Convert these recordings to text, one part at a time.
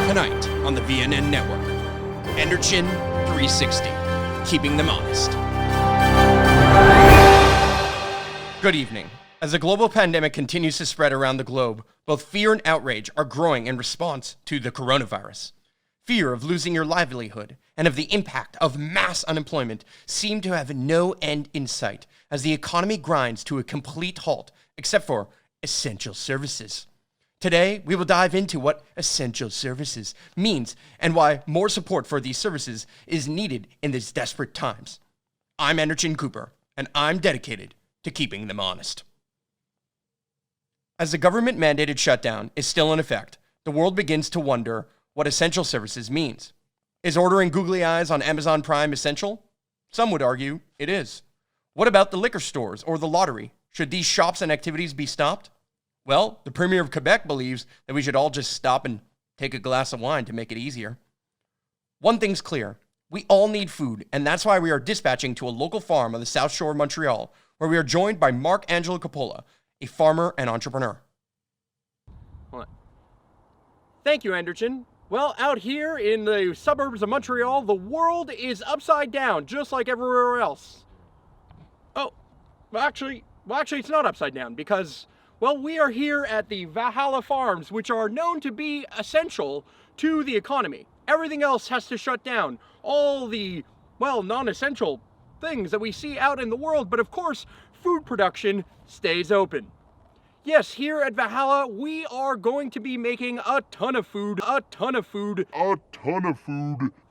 Tonight on the VNN Network, Anderchin 360, keeping them honest. Good evening. As the global pandemic continues to spread around the globe, both fear and outrage are growing in response to the coronavirus. Fear of losing your livelihood and of the impact of mass unemployment seem to have no end in sight as the economy grinds to a complete halt, except for essential services. Today, we will dive into what essential services means and why more support for these services is needed in these desperate times. I'm Anderchin Cooper, and I'm dedicated to keeping them honest. As the government-mandated shutdown is still in effect, the world begins to wonder what essential services means. Is ordering googly eyes on Amazon Prime essential? Some would argue it is. What about the liquor stores or the lottery? Should these shops and activities be stopped? Well, the Premier of Quebec believes that we should all just stop and take a glass of wine to make it easier. One thing's clear. We all need food, and that's why we are dispatching to a local farm on the South Shore of Montreal, where we are joined by Mark Angelo Coppola, a farmer and entrepreneur. What? Thank you, Anderchin. Well, out here in the suburbs of Montreal, the world is upside down, just like everywhere else. Oh, actually, it's not upside down because, well, we are here at the Valhalla Farms, which are known to be essential to the economy. Everything else has to shut down. All the, well, non-essential things that we see out in the world, but of course, food production stays open. Yes, here at Valhalla, we are going to be making a ton of food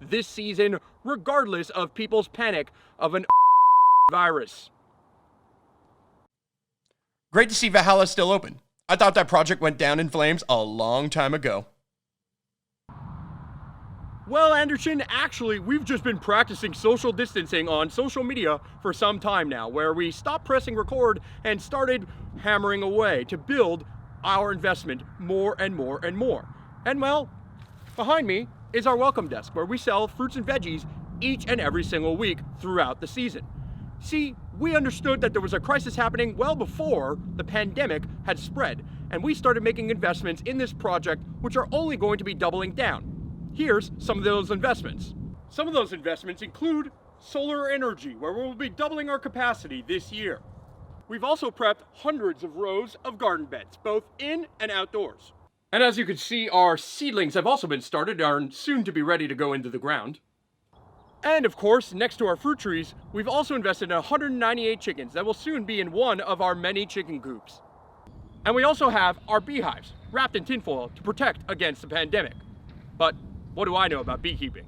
this season, regardless of people's panic of an virus. Great to see Valhalla still open. I thought that project went down in flames a long time ago. Well, Anderchin, actually, we've just been practicing social distancing on social media for some time now, where we stopped pressing record and started hammering away to build our investment more and more and more. And well, behind me is our welcome desk, where we sell fruits and veggies each and every single week throughout the season. See, we understood that there was a crisis happening well before the pandemic had spread, and we started making investments in this project, which are only going to be doubling down. Here's some of those investments. Some of those investments include solar energy, where we'll be doubling our capacity this year. We've also prepped hundreds of rows of garden beds, both in and outdoors. And as you can see, our seedlings have also been started and are soon to be ready to go into the ground. And of course, next to our fruit trees, we've also invested in 198 chickens that will soon be in one of our many chicken coops. And we also have our beehives wrapped in tinfoil to protect against the pandemic. But what do I know about beekeeping?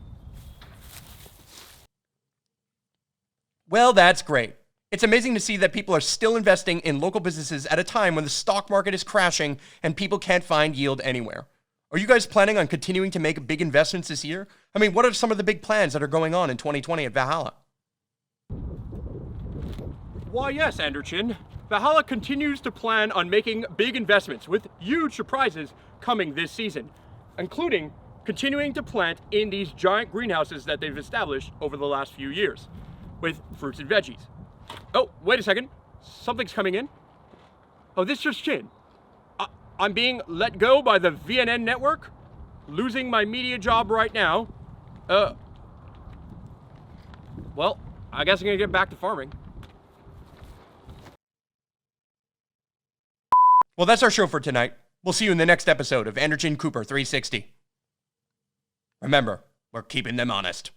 Well, that's great. It's amazing to see that people are still investing in local businesses at a time when the stock market is crashing and people can't find yield anywhere. Are you guys planning on continuing to make big investments this year? I mean, what are some of the big plans that are going on in 2020 at Valhalla? Why, yes, Anderchin. Valhalla continues to plan on making big investments with huge surprises coming this season, including continuing to plant in these giant greenhouses that they've established over the last few years with fruits and veggies. Oh, wait a second. Something's coming in. Oh, this just in. I'm being let go by the VNN network, losing my media job right now. Well, I guess I'm gonna get back to farming. Well, that's our show for tonight. We'll see you in the next episode of Anderchin Cooper 360. Remember, we're keeping them honest.